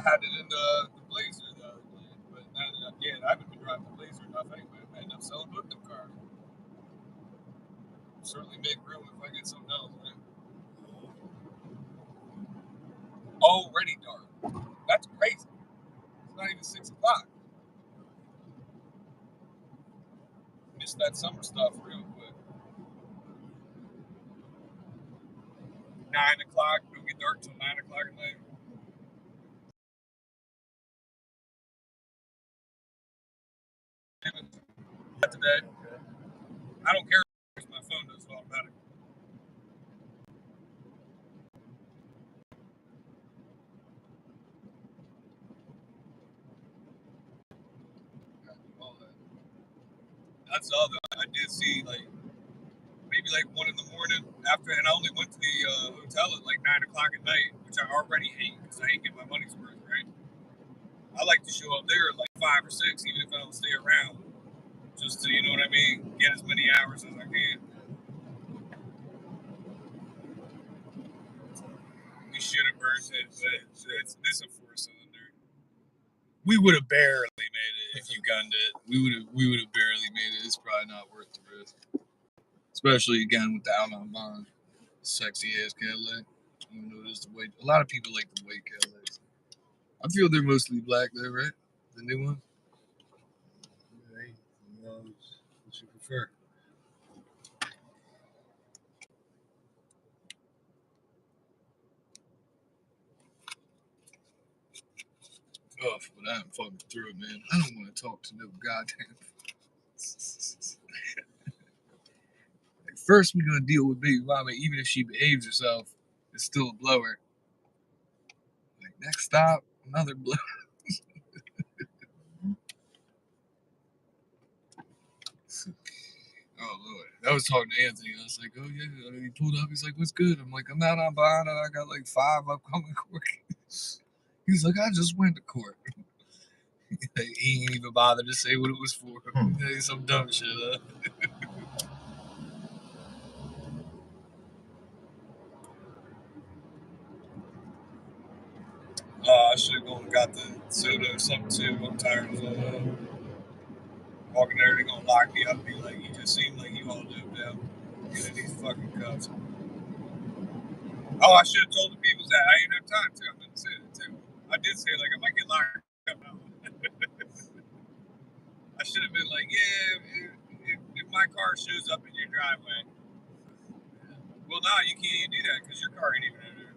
had it in the Blazer though, but again, I haven't been driving the Blazer enough anyway. I end up selling both them cars. Certainly make room if I get something else, man. Already dark. That's crazy. It's not even 6 o'clock. Missed that summer stuff real quick. 9 o'clock. Don't get dark till 9 o'clock at night. Today. I don't care if my phone does automatic. That's the other. I did see maybe 1 in the morning after, and I only went to the hotel at 9 o'clock at night, which I already hate because I ain't getting my money's worth, right? I like to show up there at 5 or 6, even if I don't stay around, just to, you know what I mean, get as many hours as I can. We should have burnt it, but this a 4-cylinder. We would have barely made it if you gunned it. We would have barely made it. It's probably not worth the risk. Especially again with the Outlaw Bond. Sexy ass Cadillac. Even though it's the white. A lot of people like the white Cadillacs. I feel they're mostly black though, right? The new one? Right. What you prefer? Oh, but I'm fucking through it, man. I don't want to talk to no goddamn. First, we're gonna deal with Baby Mama, even if she behaves herself, it's still a blower. Next stop, another blower. Oh Lord, I was talking to Anthony. I was like, "Oh yeah," he pulled up. He's like, "What's good?" I'm like, "I'm not on bond, and I got 5 upcoming court cases." He's like, "I just went to court." He ain't even bothered to say what it was for. Some dumb shit, huh? I should have gone and got the soda or something too. I'm tired of walking there. They're gonna lock me up and be like, "You just seem like you all doped out. Get in these fucking cups." Oh, I should have told the people that. I ain't have time to. I meant to say that too. I did say I might get locked up now. I should have been like, "Yeah, if my car shows up in your driveway." Well, no, you can't even do that because your car ain't even in there.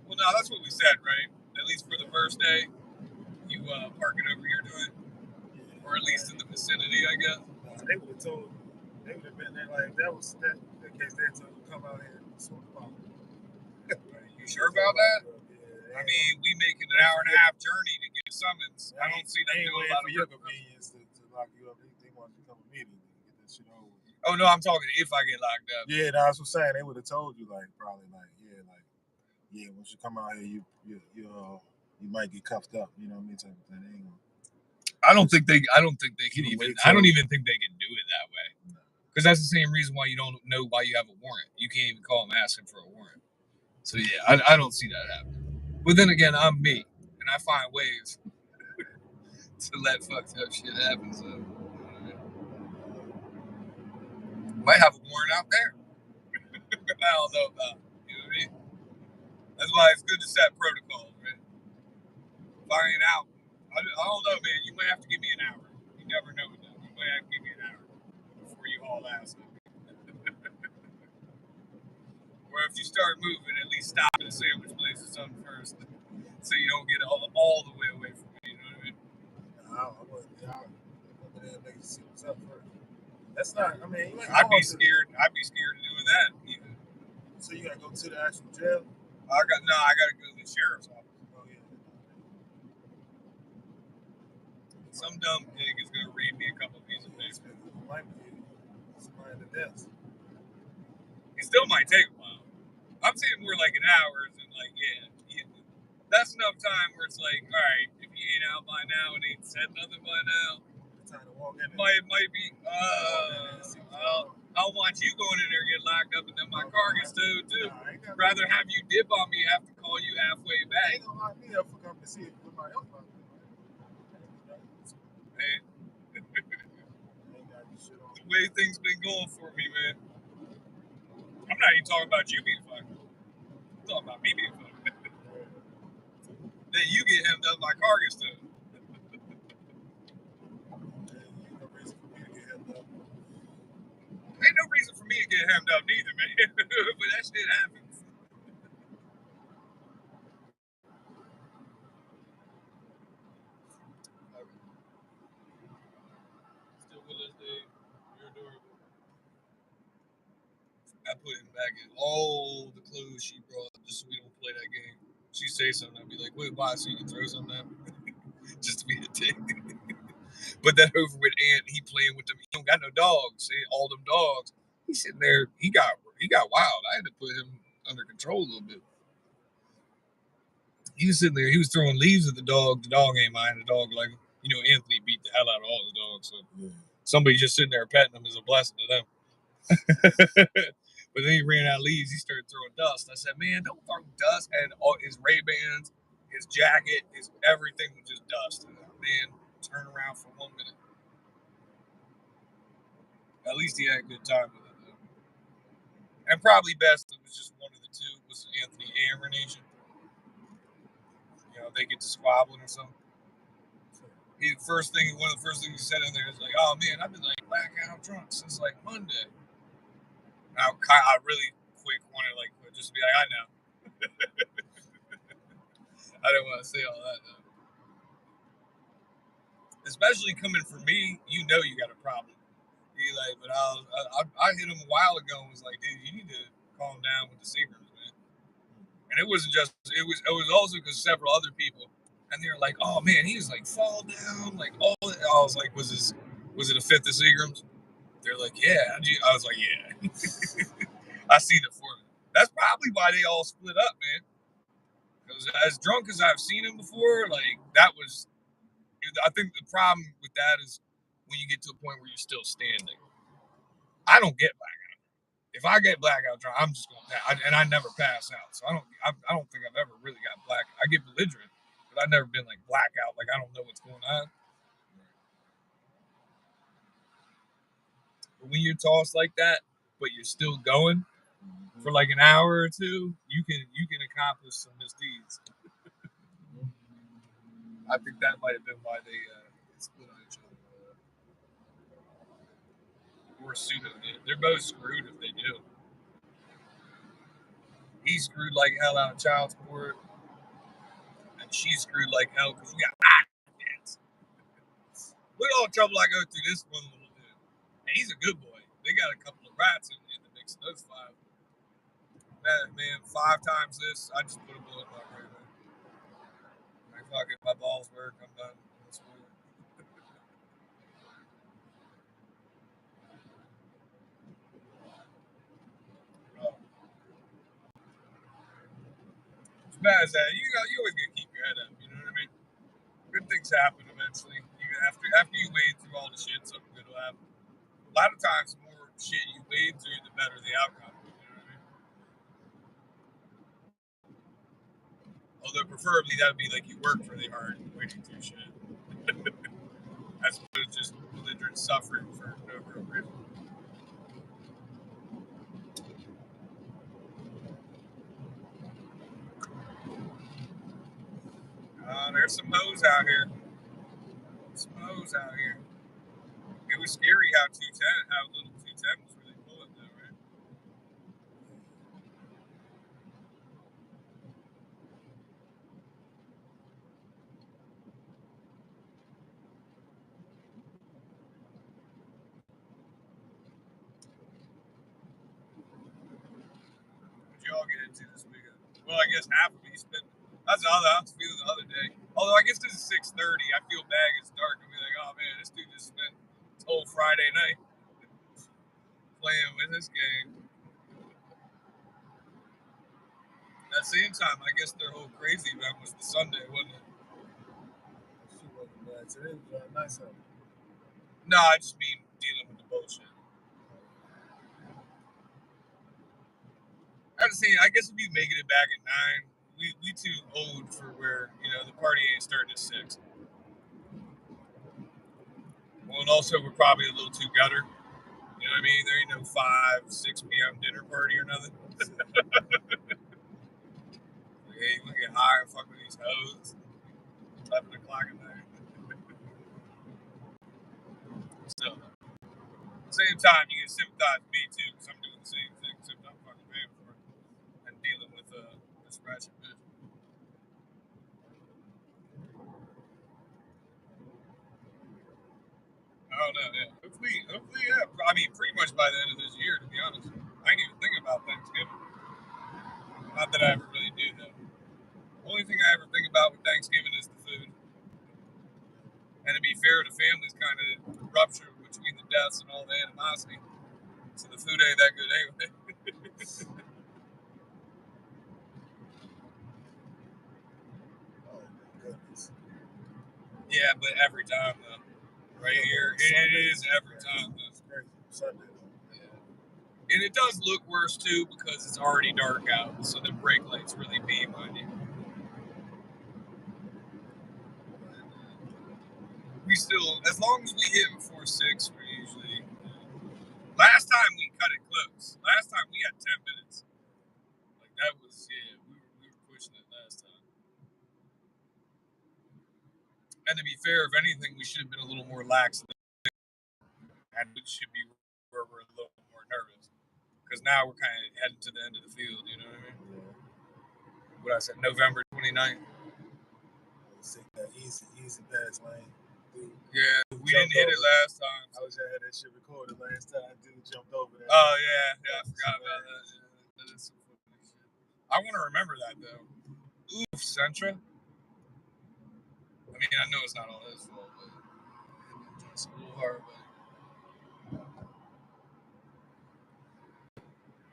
Well, no, that's what we said, right? At least for the first day, you park it over your joint, or at least in the vicinity, I guess. They would have told. They would have been there that was that in case they told you to come out here and sort of follow. You sure about that? Yeah. I mean, we making an hour and a half journey to get a summons. I don't see them doing a lot of your convenience to lock you up. They want you to come immediately and get that shit over. Oh no, I'm talking if I get locked up. Yeah, that's what I'm saying. They would have told you probably once you come out here, you might get cuffed up. You know what I mean? Type of thing. I don't think they can even. I don't even think they can do it that way. Because that's the same reason why you don't know why you have a warrant. You can't even call them asking for a warrant. So yeah, I don't see that happening. But then again, I'm me, and I find ways to let fucked up shit happen. So might have a warrant out there. I don't know about it. You know what I mean? That's why it's good to set protocols, man. If I ain't out, I don't know, man. You might have to give me an hour. You never know with that. You might have to give me an hour before you haul ass. Or if you start moving, at least stop at a sandwich place or something first, so you don't get all the way away from me. You know what I mean? I wouldn't see what's up first. That's not. I mean, I'd be scared. I'd be scared of doing that either. So you gotta go to the actual jail. I gotta go to the sheriff's office. Oh yeah. Some dumb pig is gonna read me a couple pieces of paper. Might be somebody at the desk. It still might take a while. I'm saying more like an hour, and yeah, that's enough time where it's all right, if you ain't out by now and ain't said nothing by now, time to walk in. Might be. I'll watch you going in there get locked up and then my car gets towed too. Nah, I ain't got Rather have you dip on me, have to call you halfway I back. ain't gonna lock me up for coming to see if somebody else locked me up. Man, I ain't got this shit on. the way things been going for me, man. I'm not even talking about you being fucked. I'm talking about me being fucked. Then you get hemmed up, my car gets towed. Ain't no reason for me to get hemmed up. Ain't no reason for me to get hemmed up neither, man. But that shit happens. Still with us, Dave. You're adorable. I put him back in all the clothes she brought just so we don't play that game. She say something, I'd be like, wait, why? So you can throw something at me? Just to be a dick. But that over with Ant, he playing with them. He don't got no dogs. See, all them dogs. He's sitting there. He got wild. I had to put him under control a little bit. He was sitting there. He was throwing leaves at the dog. The dog ain't mind. The dog, like, Anthony beat the hell out of all the dogs. So somebody just sitting there petting them is a blessing to them. But then he ran out of leaves. He started throwing dust. I said, man, don't throw dust. And all his Ray-Bans, his jacket, his everything was just dust. Man, turn around for 1 minute. At least he had a good time with it, though. And probably best it was just one of the two was Anthony and Renation. They get to squabbling or something. One of the first things he said in there is like, oh man, I've been like blackout drunk since like Monday. I really quick wanted like just to be like, I know. I didn't want to say all that though. Especially coming from me, you got a problem. But I hit him a while ago and was like, dude, you need to calm down with the Seagrams, man. And it wasn't just it was also because several other people, and they were like, oh man, he was like fall down, like all. I was like, was it a fifth of Seagrams? They're like, yeah. I was like, yeah. I seen it for them. That's probably why they all split up, man. Because as drunk as I've seen him before, like that was. I think the problem with that is when you get to a point where you're still standing. I don't get blackout. If I get blackout drunk, I'm just going to pass. And I never pass out. So I don't think I've ever really got black. I get belligerent, but I've never been like blackout. Like I don't know what's going on. But when you're tossed like that, but you're still going for like an hour or two, you can accomplish some misdeeds. I think that might have been why they split on each other. Or pseudo did. They're both screwed if they do. He's screwed like hell out of child support, and she's screwed like hell because we got dance. Look at all the trouble I go through this one little dude. And he's a good boy. They got a couple of rats in the mix of those 5. Man, 5 times this, I just put a bullet in my brain. Like, fuck it, my balls work, I'm done. As bad as that, you always gotta keep your head up, you know what I mean? Good things happen eventually. Even after you wade through all the shit, something good will happen. A lot of times, the more shit you wade through, the better the outcome. You know what I mean? Although preferably that would be like you worked really hard wading through shit. As opposed to just belligerent suffering for no real reason. There's some hoes out here. It was scary how little 210 was really pulling though, right? What'd y'all get into this weekend? Well, I guess half of me spent. That's the other. I was feeling the other day. Although I guess this is 6:30, I feel bad. It's dark and be like, oh man, this dude just spent his whole Friday night playing with this game. At the same time, I guess their whole crazy event was the Sunday, wasn't it? She wasn't bad. Today was nice out. No, I just mean dealing with the bullshit. I'm just saying, I guess if you making it back at 9, we too old for where, the party ain't starting at 6. Well, and also we're probably a little too gutter. You know what I mean? There ain't no 5, 6 p.m. dinner party or nothing. Hey, you want to get high and fuck with these hoes? 11 o'clock at night. So, at the same time, you can sympathize with me too, because I'm doing the same thing, except I'm fucking paying for it and dealing with this ratchet bitch. I don't know. Yeah. Hopefully, yeah. I mean, pretty much by the end of this year, to be honest. I ain't even thinking about Thanksgiving. Not that I ever really do, though. The only thing I ever think about with Thanksgiving is the food. And to be fair, the family's kind of ruptured between the deaths and all the animosity. So the food ain't that good anyway. Oh my goodness. Yeah, but every time, though. Right here, it is every time, though. It's crazy. Sunday, though. Yeah. And it does look worse, too, because it's already dark out. So the brake lights really beam on you. We still, as long as we hit before 6, we're usually. Last time we cut it close. Last time we had 10 minutes. Like that was, yeah, we were pushing it last time. And to be fair, if anything, we should have been a little more lax. And it should be where we're a little more nervous. Because now we're kind of heading to the end of the field, you know what I mean? Yeah. What I said, November 29th. Let's take that easy pass lane. Dude, Yeah, we didn't hit it last time. I wish I had that shit recorded last time. Dude jumped over that. Oh, yeah, I forgot about that. Yeah, that is some funny shit. I want to remember that, though. Oof, Sentra. I mean, I know it's not all his fault, but it's a little hard, but.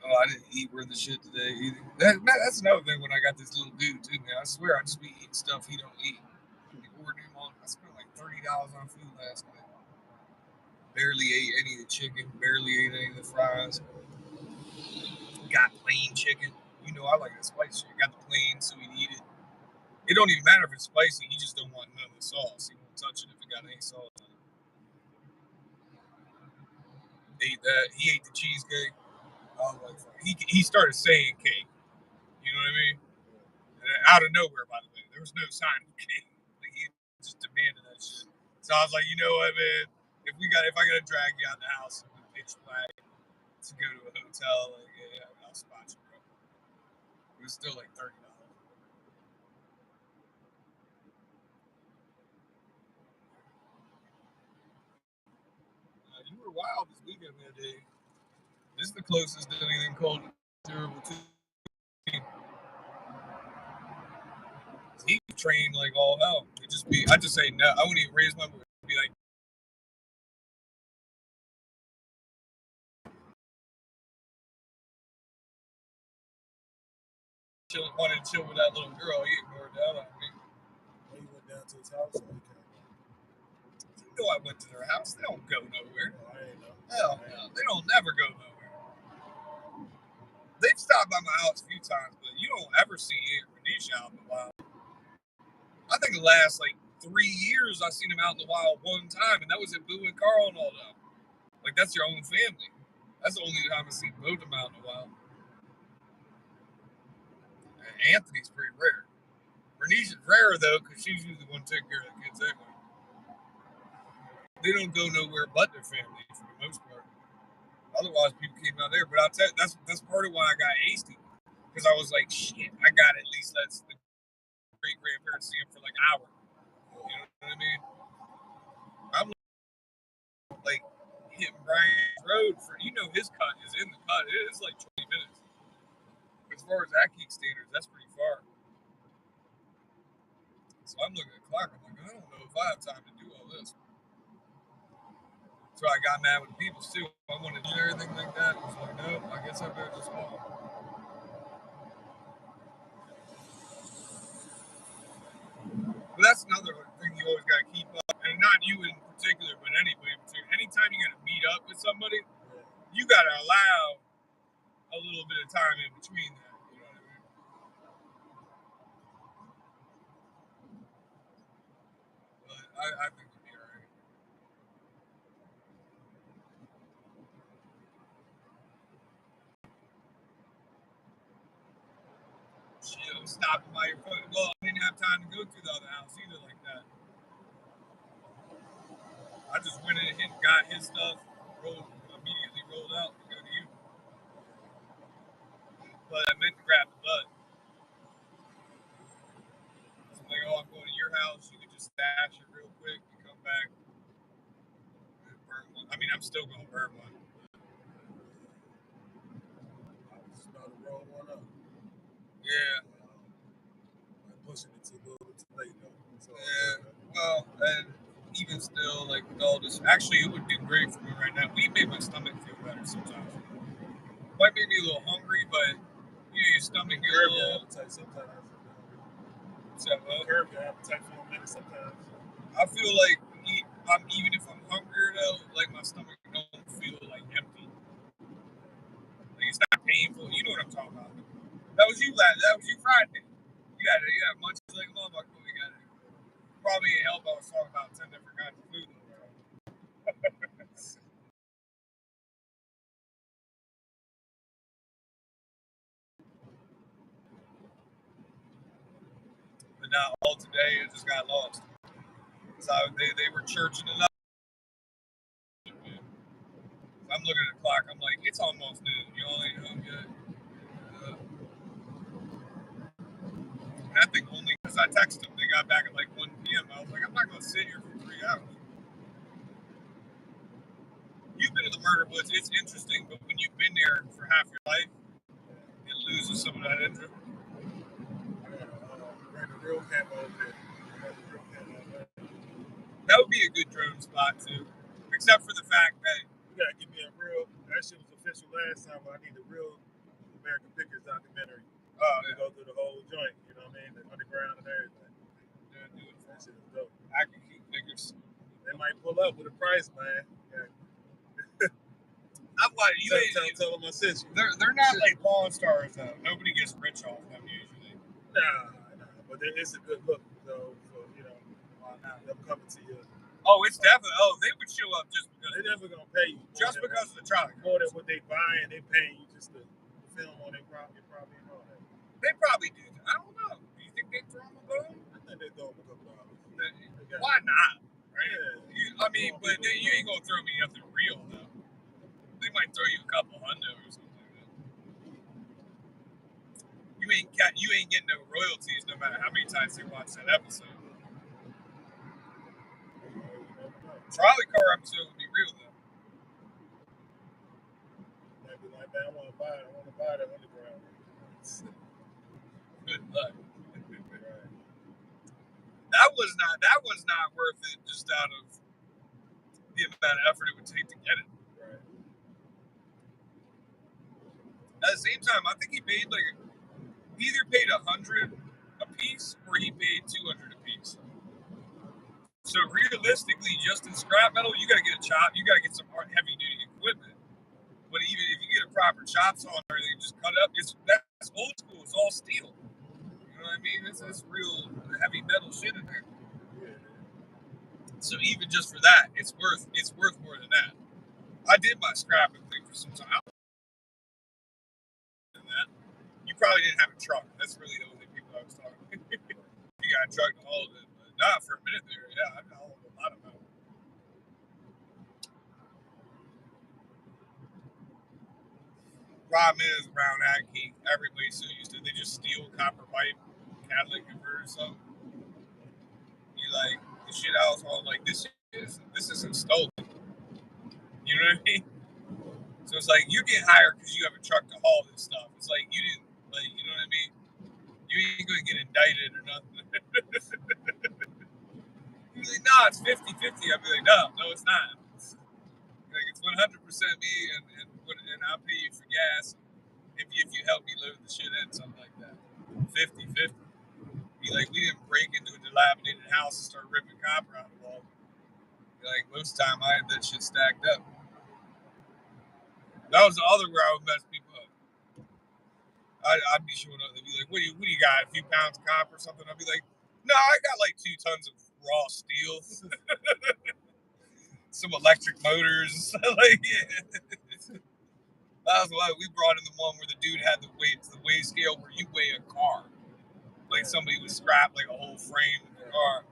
Oh, I didn't eat worth of shit today either. That's another thing when I got this little dude too, man. I swear I just be eating stuff he don't eat. I spent like $30 on food last night. Barely ate any of the chicken. Barely ate any of the fries. Got plain chicken. You know I like the spicy shit. Got the plain so he'd eat it. It don't even matter if it's spicy. He just don't want none of the sauce. He won't touch it if it got any sauce on it. Ate that. He ate the cheesecake. He started saying cake. You know what I mean? Out of nowhere, by the way. There was no sign of cake. Like, he just demanded that shit. So I was like, you know what, man? If I gotta drag you out the house and pitch black to go to a hotel, like, yeah, I'll spot you, bro. It was still like $30. You were wild this weekend, man, Dave. This is the closest to anything called durable to. He trained like all hell. I just say no. I wouldn't even raise my voice. It'd be like, wanted to chill with that little girl. He ignored that on me. When you went down to his house, or he came? You know I went to their house. They don't go nowhere. Oh, I ain't know. Hell no. They don't never go nowhere. They've stopped by my house a few times, but you don't ever see Renisha out in the wild. I think the last like 3 years I seen him out in the wild one time, and that was at Boo and Carl and all that. Like that's your own family. That's the only time I seen both of them out in the wild. And Anthony's pretty rare. Renisha's rare though, because she's usually the one taking care of the kids anyway. They don't go nowhere but their family for the most part. Otherwise, people came out there. But I'll tell you, that's part of why I got hasty. Because I was like, shit, I got to at least let the great grandparents see him for like an hour. You know what I mean? I'm like hitting Brian's Road for, his cut is in the cut. It is like 20 minutes. As far as Ackie standards, that's pretty far. So I'm looking at the clock. I'm like, I don't know if I have time to do all this. So I got mad with the people too. I wanted to do everything like that. I was like, no, I guess I better just walk. But that's another thing you always got to keep up. And not you in particular, but anybody in particular. Anytime you got to meet up with somebody, you got to allow a little bit of time in between that. I think you'll be alright. Shit, I'm stopping by your foot. Well, I didn't have time to go through the other house either like that. I just went in and got his stuff, immediately rolled out to go to you. But I meant to grab the butt. So I'm like, oh, I'm going to your house. You can just stash it real quick and come back and burn one. I mean, I'm still going to burn one. I was just about to roll one up. Yeah. I'm pushing it too a little bit too late though. So, Yeah. Well, and even still, like with all this, actually, it would do great for me right now. We made my stomach feel better sometimes. Might make me a little hungry, but your stomach get a curb your little. appetite sometimes. Curb your appetite for a minute sometimes. I feel like even if I'm hungry though, like my stomach don't feel like empty. Like it's not painful. You know what I'm talking about. That was you Friday. You got munchies like a motherfucker. We got it. Probably ain't help. I was talking about 10 different kinds of food. But now all today it just got lost. So they were churching it up. I'm looking at the clock. I'm like, it's almost noon. Y'all ain't home yet. And I think only because I texted them, they got back at like 1 p.m. I was like, I'm not going to sit here for 3 hours. You've been in the murder woods. It's interesting, but when you've been there for half your life, it loses some of that interest. Bring the real camo over there. That would be a good drone spot too, except for the fact that you gotta give me a real. That shit was official last time, but I need the real American Pickers documentary. To go through the whole joint. You know what I mean? The underground and everything. Yeah, dude, that shit is dope. I can keep Pickers. They might pull up with a price, man. Yeah. I'm like, you ain't tell them I sent you. They're not like Pawn Stars though. Nobody gets rich off them usually. Nah. But it's a good look though. So you know, them coming to you. Oh, it's definitely. Oh, they would show up just because they're never gonna pay you. Just because of the truck. More than what they buy, and they paying you just to film on their property and all that. They probably do. I don't know. Do you think they throw them a bone? I think they throw them a couple dollars. Why not? Right? Yeah. I mean, but you ain't gonna throw me nothing real though. They might throw you a couple hundo or something like that. You ain't getting no royalties no matter how many times they watch that episode. Trolley car episode would be real though. Might be like that. I want to buy that underground. Good luck. That was not worth it just out of the amount of effort it would take to get it. Right. At the same time, I think he paid he either paid $100 a piece or he paid $200 a piece. So realistically, just in scrap metal, you gotta get a chop, you gotta get some heavy duty equipment. But even if you get a proper chop saw and everything, just cut up, that's old school, it's all steel. You know what I mean? It's real heavy metal shit in there. So even just for that, it's worth more than that. I did my scrapping thing for some time. That. You probably didn't have a truck. That's really the only people I was talking to. You got a truck to haul it, but not for a minute there. Yeah, I hauled a lot of metal. Problem is, around that, Keith, everybody's so used to it. They just steal copper pipe, catalytic converter or something. You like the shit I was hauling, like this isn't stolen. You know what I mean? So it's like you get hired because you have a truck to haul this stuff. It's like you didn't, like, you know what I mean? You ain't gonna get indicted or nothing. You're like, no, it's 50-50. I'd be like, no, it's not. It's 100% me, and I'll pay you for gas if you help me load the shit in, something like that. 50-50. Be like, we didn't break into a dilapidated house and start ripping copper out of the wall. Like, most of the time, I had that shit stacked up. That was the other where I would mess people up. I'd be showing up. They'd be like, what do you got? A few pounds of copper or something? I'd be like, no, I got like 2 tons of raw steel, some electric motors. Like, yeah. That was why we brought in the one where the dude had the weigh scale where you weigh a car. Like somebody was strapped like a whole frame in the car.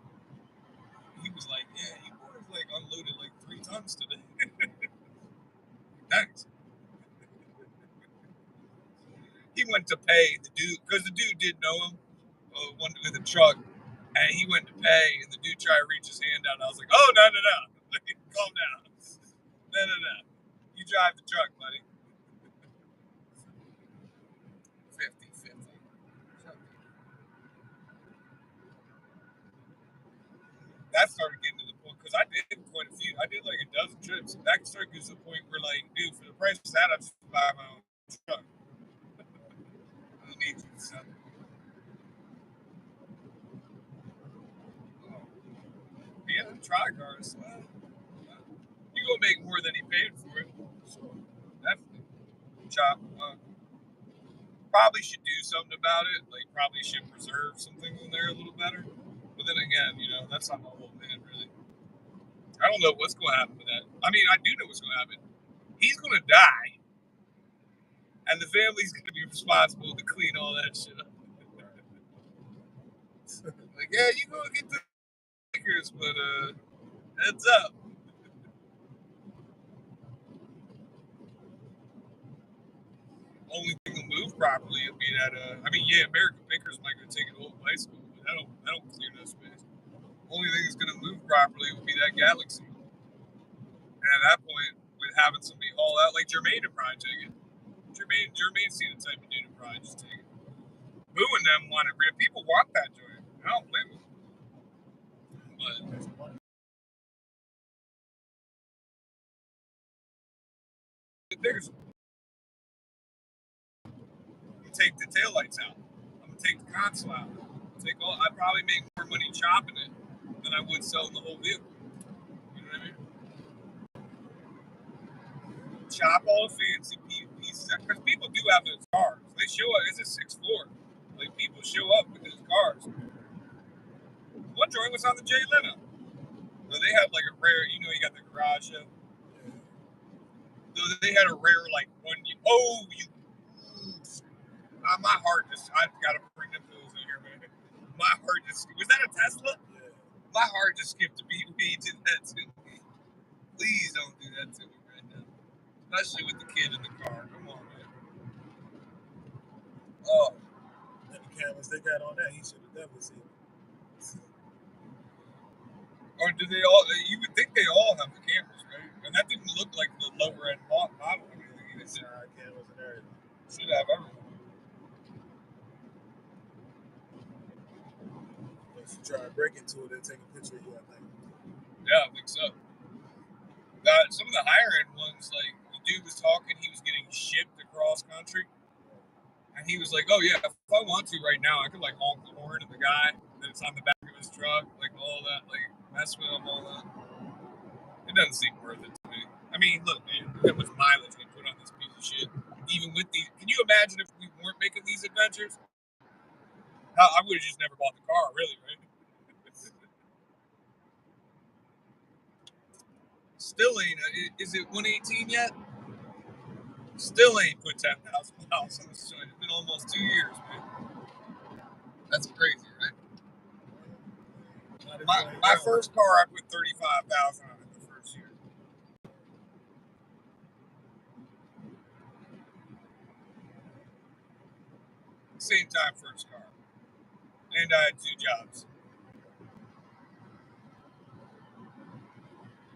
He was like, yeah, you boys like unloaded like 3 tons today. Thanks. He went to pay the dude, because the dude did know him, one with a truck, and he went to pay, and the dude tried to reach his hand out. And I was like, oh, no. Calm down. No. You drive the truck, buddy. 50. That started getting to the point, because I did quite a few. I did like a dozen trips. That started getting to the point where, like, dude, for the price of that, I just buy my own truck. I don't need you to sell it. Yeah, try cars. You gonna make more than he paid for it. So definitely. Chop. Probably should do something about it. Like, probably should preserve some things in there a little better. But then again, that's on the whole man, really. I don't know what's going to happen with that. I mean, I do know what's going to happen. He's going to die, and the family's going to be responsible to clean all that shit up. Like, yeah, you go get the stickers, but heads up. Only thing to move properly would be that. American Pickers might go take an old bicycle, but I don't clear that space. Only thing that's going to move properly would be that Galaxy. And at that point, with having somebody haul out, like Jermaine would probably take it. Jermaine's seen the type of dude who probably just take it. Boo and them want it. People want that joint. I don't blame them. But there's you take the taillights out. I'm gonna take the console out. I'd probably make more money chopping it than I would selling the whole vehicle. You know what I mean? Chop all the fancy pieces because people do have those cars. They show up. It's a 6'4". Like, people show up with those cars. One joint was on the Jay Leno. So they have like a rare. You got the garage show. So they had a rare like one. My heart just. I've got to bring them fools in here, man. My heart just. Was that a Tesla? Yeah. My heart just skipped a beat when he did that to me. Please don't do that to me right now. Especially with the kid in the car. Come on, man. Oh. And the cameras they got on that, he should have definitely seen it. Or do they all? You would think they all have the cameras, right? And that didn't look like the lower end model or anything. It's cameras and everything. Should have everything. If you try to break into it, they'll take a picture of you, I think. Yeah, I think so. Some of the higher end ones, like the dude was talking, he was getting shipped across country, and he was like, "Oh yeah, if I want to right now, I could like honk the horn at the guy that's on the back of his truck, like all that, like mess with him, all that." It doesn't seem worth it to me. I mean, look, man, look how much mileage we put on this piece of shit. Even with these, can you imagine if we weren't making these adventures? I would have just never bought the car, really, right? Still ain't. Is it 118 yet? Still ain't put 10,000 miles on the joint. It's been almost 2 years, man. That's crazy, right? My first car, I put 35,000 on it the first year. Same time, first car, and I had 2 jobs.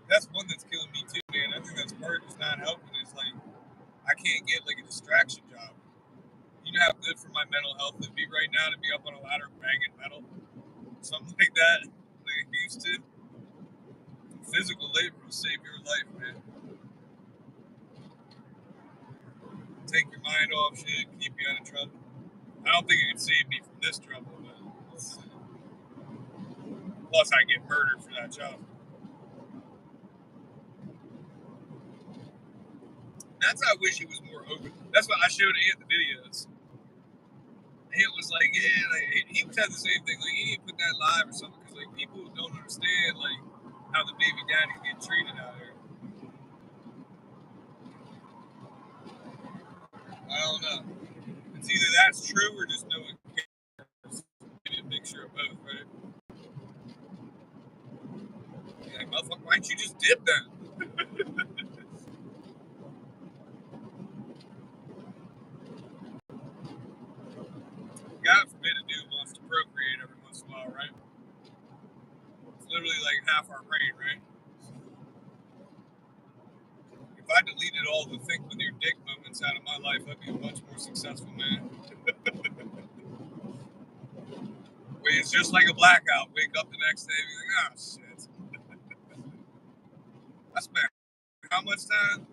That's one that's killing me too, man. I think that's part that's not helping. Is like I can't get like a distraction job. You know how good for my mental health would be right now to be up on a ladder banging metal, something like that. Like I used to. Physical labor will save your life, man. Take your mind off shit, keep you out of trouble. I don't think it can save me from this trouble, but plus I get murdered for that job. That's how I wish it was more open. That's what I showed Ant the videos. it was like, yeah, like, he was had the same thing. Like, he didn't put that live or something because like people don't understand like how the baby daddies get treated out here. I don't know. It's either that's true or just no one cares. Maybe a mixture of both, right? You're like, motherfucker, why don't you just dip then? God forbid a dude wants to procreate every once in a while, right? It's literally like half our brain, right? If I deleted all the think with your dick moments out of my life, I'd be a much more successful man. Wait, it's just like a blackout. Wake up the next day and be like, oh shit. I spent how much time?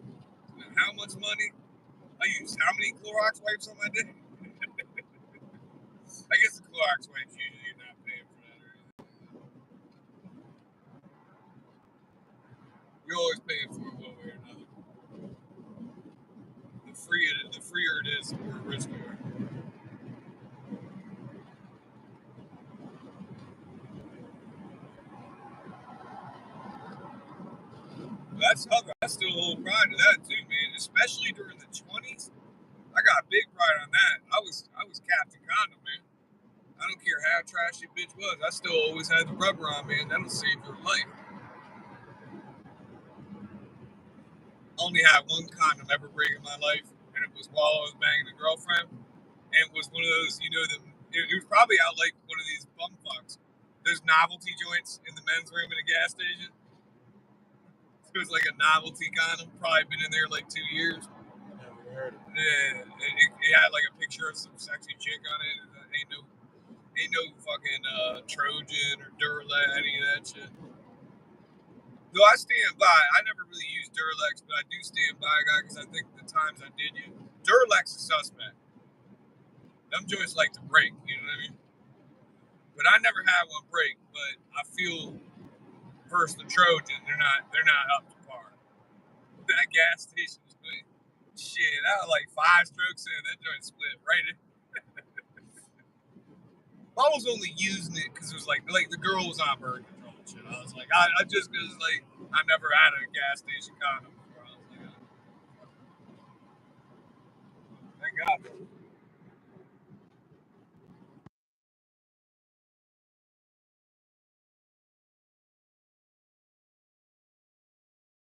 How much money? I used how many Clorox wipes on my dick? I guess the Clorox wipes usually you're not paying for that or anything. You're always paying for it one way or another. The freer it is, the more risk you are. That's still a whole pride to that too, man. Especially during the 20s. I got big pride on that. I was Captain Condom, man. I don't care how trashy bitch was. I still always had the rubber on, man. That'll save your life. Only had one condom ever break in my life, and it was while I was banging a girlfriend. And it was one of those, it was probably out like one of these bum fucks. There's novelty joints in the men's room in a gas station. It was like a novelty condom, probably been in there like 2 years. Never heard of it. Yeah, it had like a picture of some sexy chick on it. Ain't no fucking Trojan or Duralast, any of that shit. Though I stand by, I never really used Duralex, but I do stand by, guy, because I think the times I did use Duralex is suspect. Them joints like to break, you know what I mean? But I never had one break. But I feel versus the Trojan, they're not up to par. That gas station split. Shit, I was like 5 strokes in, that joint split right in. I was only using it because it was like the girl was on birth control and shit. I was like, I just because like I never had a gas station condom before. I was like, thank God.